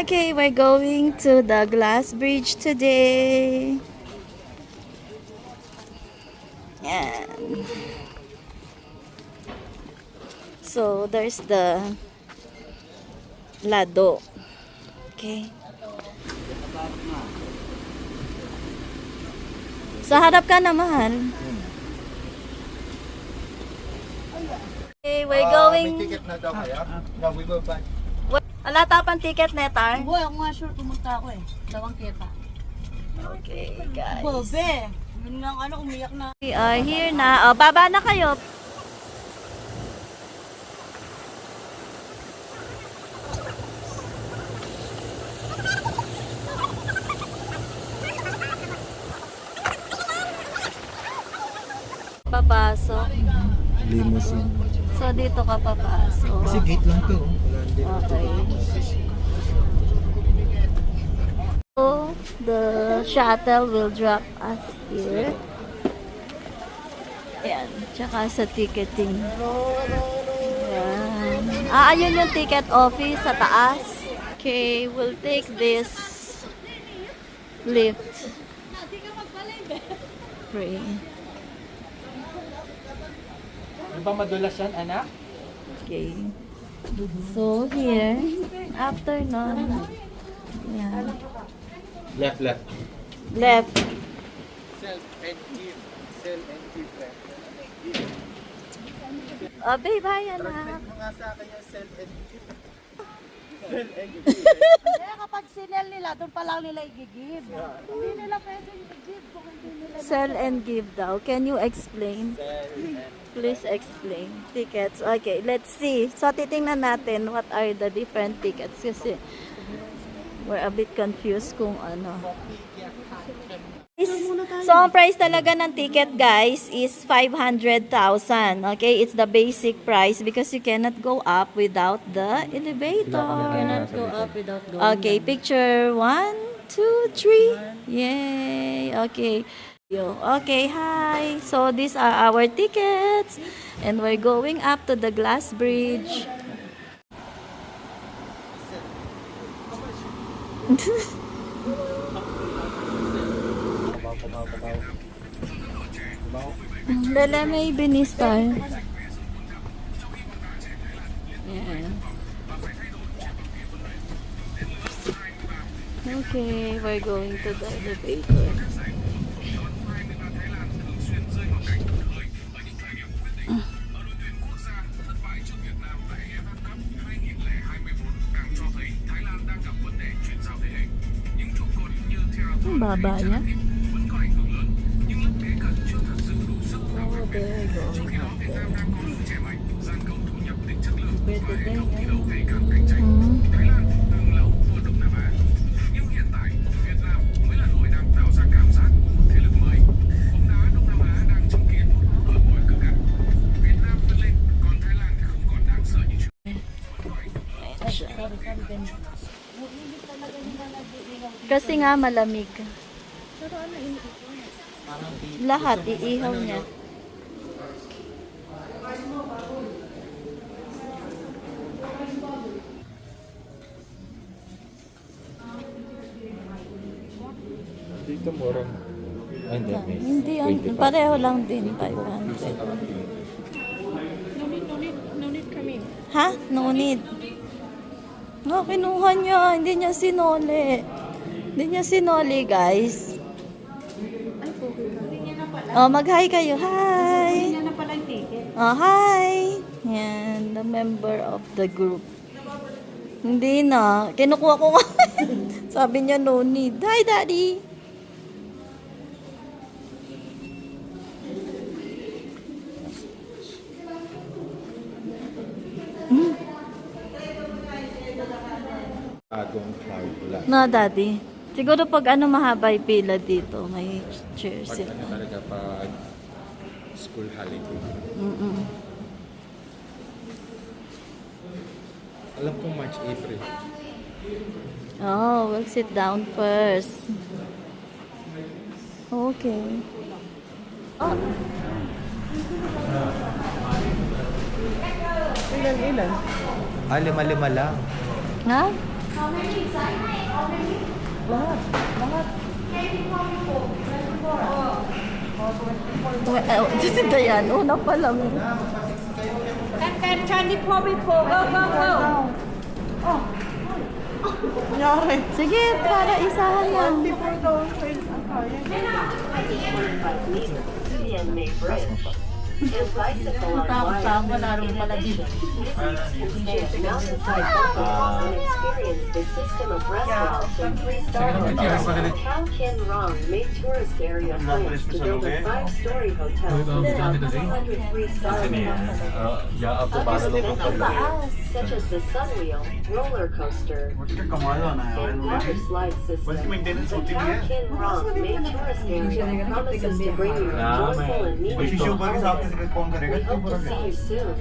Okay, we're going to the glass bridge today. And so there's the Lado. Okay. Sa harap ka na, mahal. Okay, we're going... May ticket na daw kaya? No, we will buy. Wala tapang ticket, Netar? Boy, ako nga sure pumunta ako eh. Dawang kita. Okay, guys. Bobe! Yun lang ano, umiyak na. We are here na. Oh, baba na kayo. Papasok. Limousine. So, dito ka papasok. Kasi gate lang to. Wala din. Okay. So, the shuttle will drop us here. Ayan. Tsaka sa ticketing. Ayan. Ayun yung ticket office sa taas. Okay, we'll take this lift. Pray. Ano ba madulas yan, anak? Okay. So, here, after nun, ayan. Left. Left. Self and give. Sell and give. Oh, babe, hi, anak. Translate mo nga sa akin yung sell and give. Sell and give. Kaya kapag sinel nila, doon pa lang nila i-give. Hindi nila pwedeng i-give kung hindi nila. Sell and give daw. Can you explain? Sell and Please explain. Tickets. Okay, let's see. So, titingnan natin what are the different tickets kasi we're a bit confused kung ano. So, ang price talaga ng ticket, guys, is 500,000. Okay, it's the basic price because you cannot go up without the elevator. Cannot go up without going Okay, picture 1, 2, 3. Yay. Okay. Okay, hi. So, these are our tickets. And we're going up to the glass bridge. Lala, may binistar. Yeah. Okay, we're going to the elevator. Ang baba niya. Oh, there you go. Pwede din. Kasi nga malamig. Lahat iihaw niya. dito murang. Ah, hindi. Hindi yan. Pareho lang din. 500. No need kami. Ha? No need. No, kinuha niya. Hindi niya sinoli. Hindi niya sinoli, guys. Oh, mag-hi kayo. Hi! Hindi na pala yung ticket. Oh, hi! Yan, the member of the group. Hindi na. Kinukuha ko nga. Sabi niya, no need. Hi, Daddy! Agong cloud wala. No, Daddy. Siguro pag ano mahaba yung pila dito, may chair Pag sila. ano talaga pag school holiday. Mm-mm. Alam ko March, April. Oh, we'll sit down first. Okay. Oh, Ilan? Ah, lima-lima lang. ha? Lahat. Lahat. Si Dayan, una pa lang. And candy poppy po. Go, go, go. Nangyari. Sige, para isahan yan. 24 daw ang fail. Ang kaya. Tama na rin pala dito. How Kin Rong made tourist area plans to build a 5-story hotel with a 103-star such as the Sunwheel, roller coaster, and water slide system. How Kin Rong made tourist area promises to bring you a joyful and meaningful holiday. We hope to see you soon.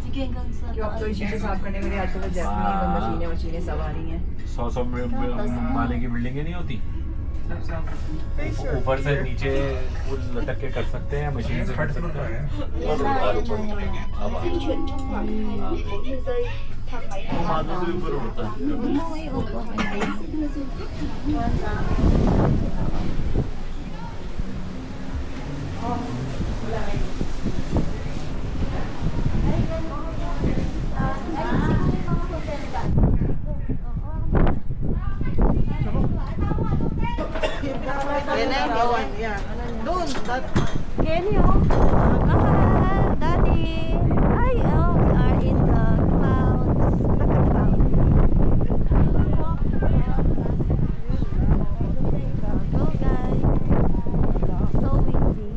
Sige, hanggang sa अब तो इसी से साफ करने में आज तो जैसे मशीनें सवारी हैं 100 माले की बिल्डिंगें नहीं होती ऊपर से नीचे फुल लटक के कर सकते हैं मशीन से कर सकते हैं मालों से ऊपर उड़ता है Yan na yung gawan. Yan. Doon. Kenny, oh. Daddy. Ay, oh, we are in the clouds. Naka-clouds. Go, guys. So windy.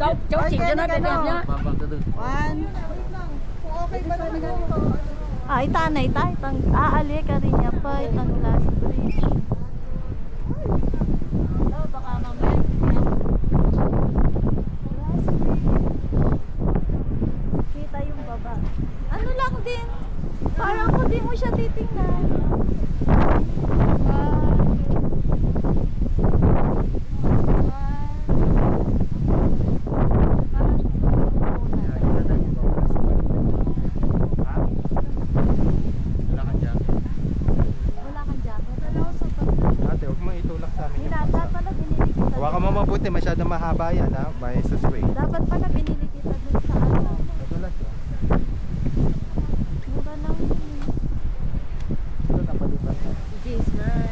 Cháu chỉ cho nó đẹp đẹp nhá. One. Okay ba naman ganito? Ay, tanay tayo. Aali ka rin niya pa. Itang glass bridge. Baka mamaya. Kita yung baba. Ano lang din. Parang kung di mo siya titingnan. Wala kang jacket. Ano sa Ate, huwag mo itulak sa amin yung Dapat bangka. pala binili kita. Hawakan mo mabuti, masyadong mahaba yan ha. May susway. Dapat pala binili kita dun sa ano. Nadulas yun. Mura lang yun eh. Ito napalutan ka. Jeez, man.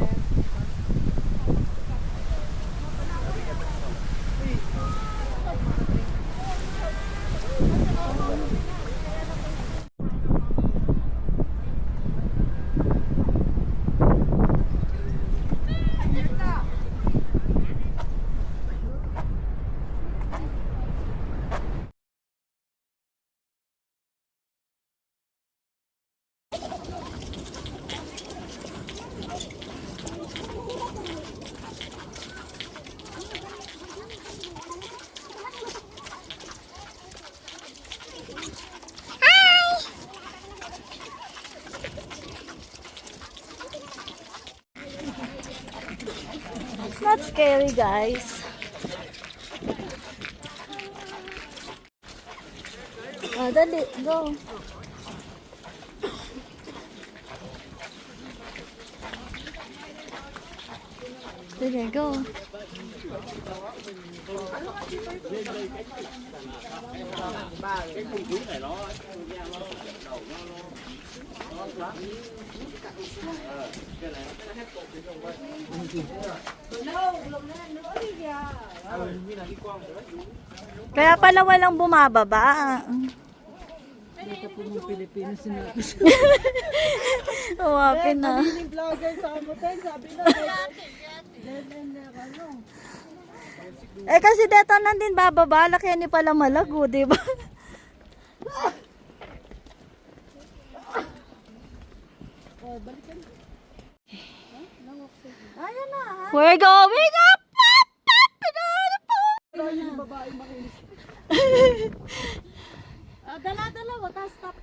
It's not scary, guys. Dali, go. Dali, go. Kaya pala walang bumababa. Uwapin na. Yung vlogger sa motel, sabi na. Eh kasi dito nandin bababa, laki ni pala malago, di ba? Ayan na. We're going up! Dala-dala, watas tapos.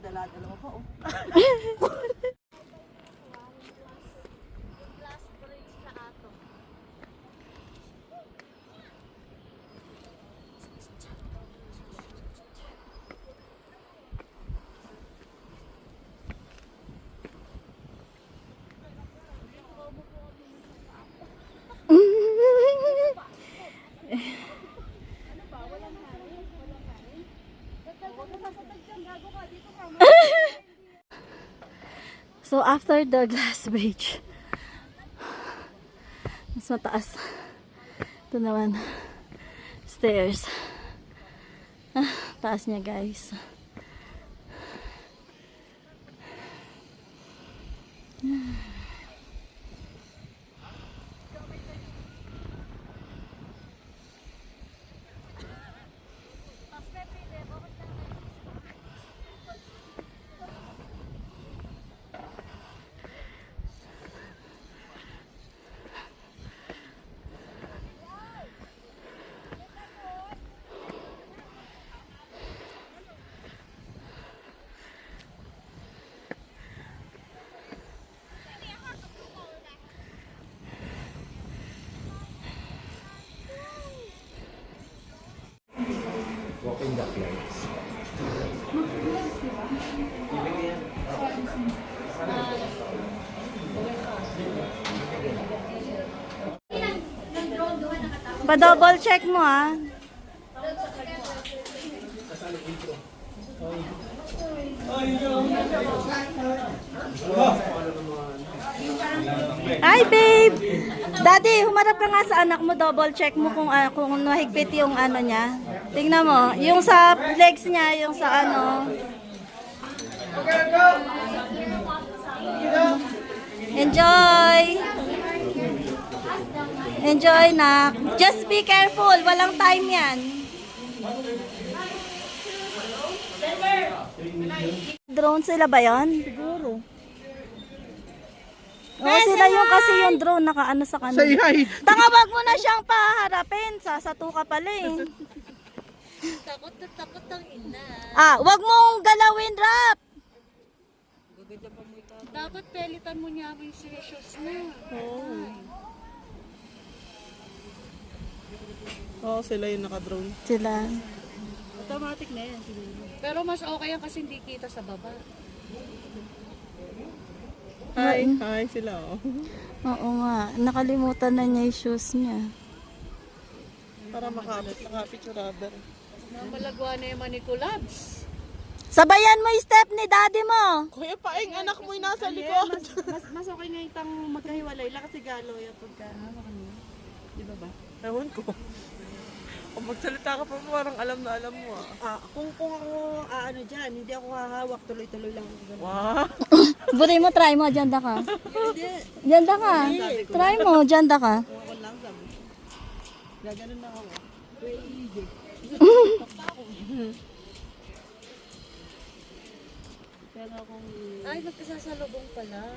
dala-dalawa pa oh. So after the glass bridge, mas mataas. Ito naman, stairs. Taas niya guys. Walking the planks. Pa-double check mo ah. Hi babe! Daddy, humarap ka nga sa anak mo, double check mo kung mahigpit yung ano niya. Tingnan mo, yung sa legs niya, yung sa ano. Enjoy! Enjoy nak. Just be careful, walang time yan. Drone sila ba yon? Siguro. Oo, sila yung kasi yung drone nakaano sa kanila. Say hi. Tanga, wag mo na siyang paharapin. Sasato ka pala eh. Takot na takot ang ina. Ah, wag mong galawin, Rap. Dapat pelitan mo niya yung shoes na. Oo, sila yung naka-drone. Sila. Automatic na yan. Pero mas okay yan kasi hindi kita sa baba. Hi, hi sila oh. Oo nga. Nakalimutan na niya yung shoes niya. Para makapicturada. Malagwa na yung Maniculabs. Sabayan mo yung step ni daddy mo. Kuya Paeng, anak mo yung nasa likod. Mas okay nga itang magkahiwalay lang kasi galo yung pagka di ba ba? Ewan ko. Kung magsalita ka pa parang alam na alam mo ah. Kung ako ano dyan, hindi ako hahawak, tuloy-tuloy lang ako. Wow. Buti mo, try mo. Janda ka. Janda ka. Try mo. Janda ka. Ako lang sabi. Gaganon na ako. Very easy. Pero kung... Ay, magkasasalubong pala.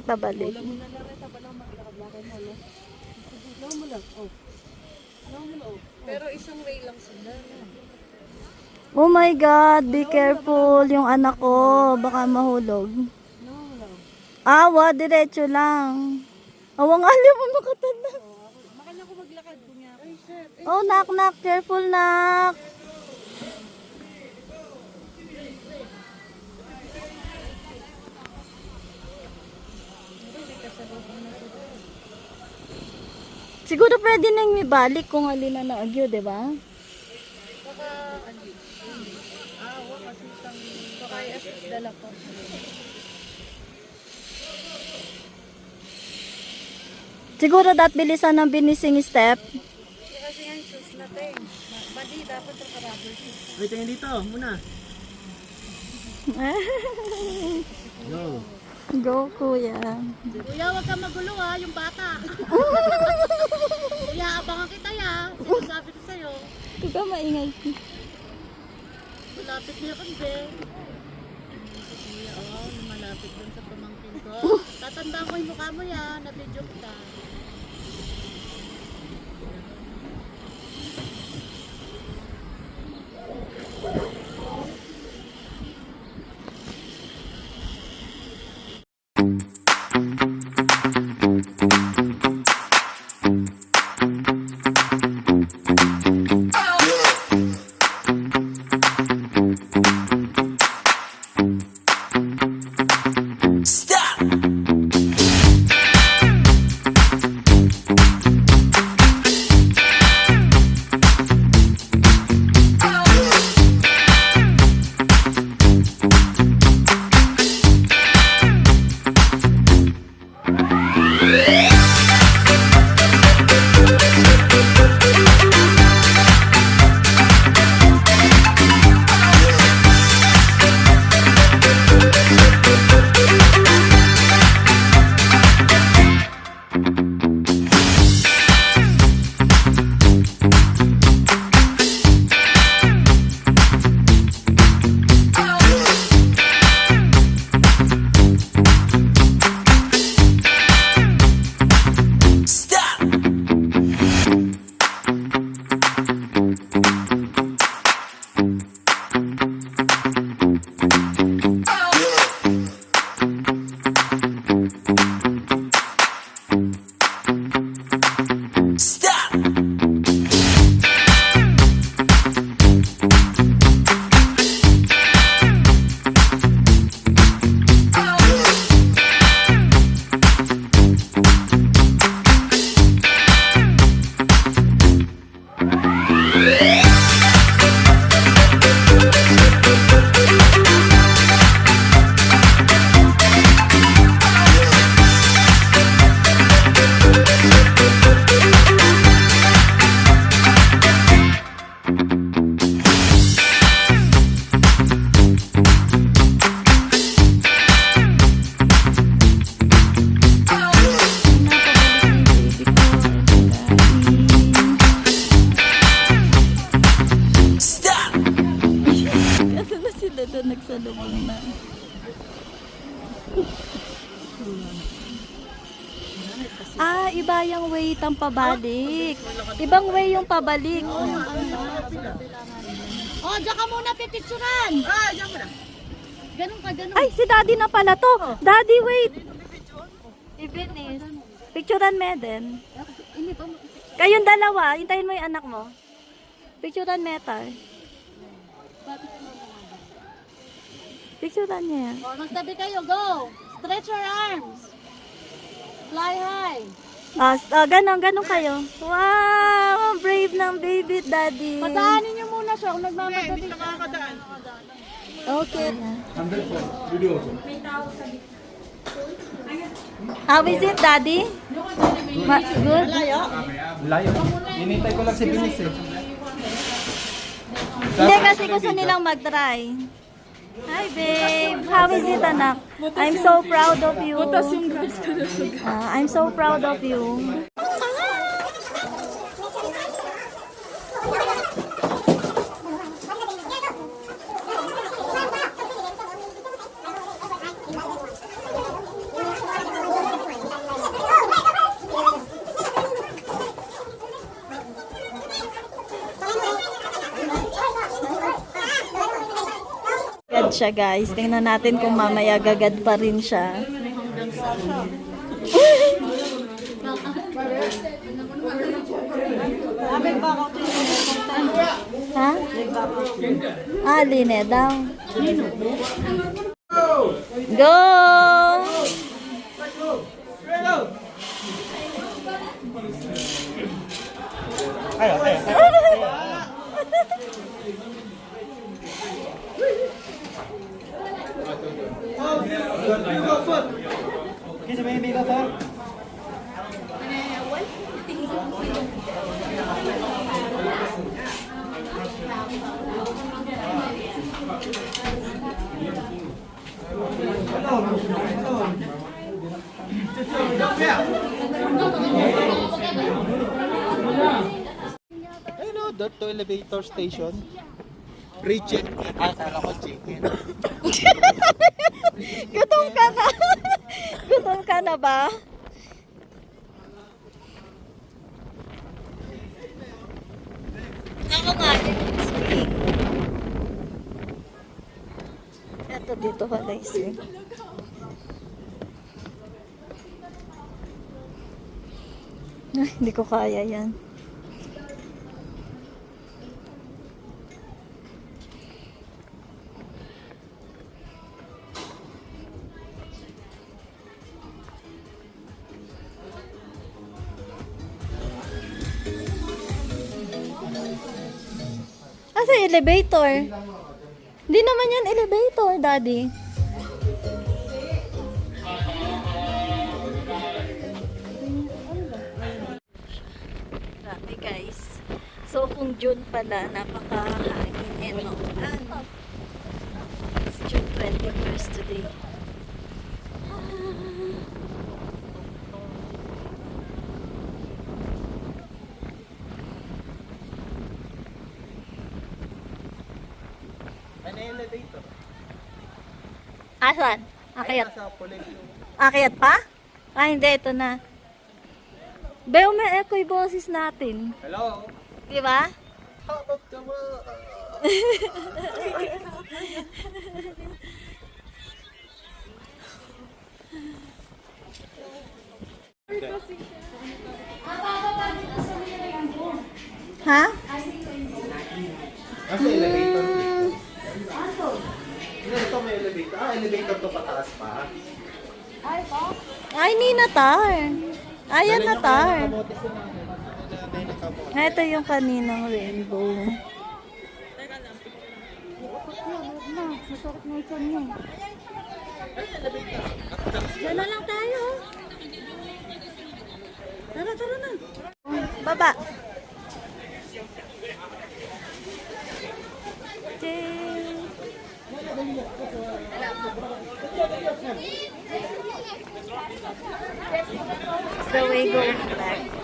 Pabalik. Wala mo na lang rin, tapos lang maglakad-lakad mo. Lawan mo lang. Oh. Lawan mo lang. Oh. Pero isang way lang sila. Oh my God, be careful yung anak ko. Baka mahulog. Lawan mo lang. Awa, diretso lang. Awang alam mo makatanda. Makanya ko maglakad ko nga. Ay, shit. Oh, knock, knock. Careful, knock. Siguro pwede nang ibalik kung alin na naagyo, di ba? Baka, ano? Wala kasi isang... Baka dala pa. Siguro bilisan ng binising step. Kasi nga yung shoes natin. Badi, dapat yung rubber shoes. Wait, tingin dito muna. Go. Go, kuya. Kuya, wag kang magulo ha, yung bata. Kuya, abangan kita ya. Sinasabi ko sa'yo. Ito ka maingay. Malapit niya kang be. Kuya, malapit dun sa pamangkin ko. Tatandaan ko yung mukha mo ya, na-video kita. wala yung way tang pabalik. Ibang way yung pabalik. Oh, diyan ka muna pipicturan. Ah, diyan mo na. Ganun ka, ganun. Ay, si Daddy na pala to. Daddy, wait. Ibinis. Picturean me din. Kayong dalawa, hintayin mo yung anak mo. Picturean me tayo. Picturean niya yan. Oh, magtabi kayo, go. Stretch your arms. Fly high. Ganon kayo. Wow, brave ng baby daddy. Padaanin niyo muna siya kung nagmamadali Hindi siya. nakakadaan. Okay. How is it, daddy? Good? Layo. Inintay ko lang si Binis eh. Hindi kasi gusto nilang mag-try. Hi, babe. How is it, anak? I'm so proud of you. I'm so proud of you. Gagad siya, guys. Tingnan natin kung mamaya gagad pa rin siya. Ha? Line daw. Go! Ayun o, to elevator station. Free chicken. Akala ko chicken. Gutom ka na. Gutom ka na ba? Ako nga din. Ito dito pala yung swing. Ay, hindi ko kaya yan. Asa yung elevator? Hindi naman yan elevator, daddy. Grabe guys. So kung June pala, napakahangin and maulan. It's June 21st today. Ano yung elevator? Asan? Akyat. Sa pulis. Akyat pa? Ah, hindi. Ito na. Beo, may echo yung boses natin. Hello? Di ba? Habab ka mo. Ha? Nasa elevator. Ito may elevator. Ah, elevator to pataas pa. Ay, ni Natar. Ayan, Natar. Ito yung kaninang rainbow. Masarap na ito niyo. Diyan na lang tayo. Tara, tara na. Baba. Okay. The way going back.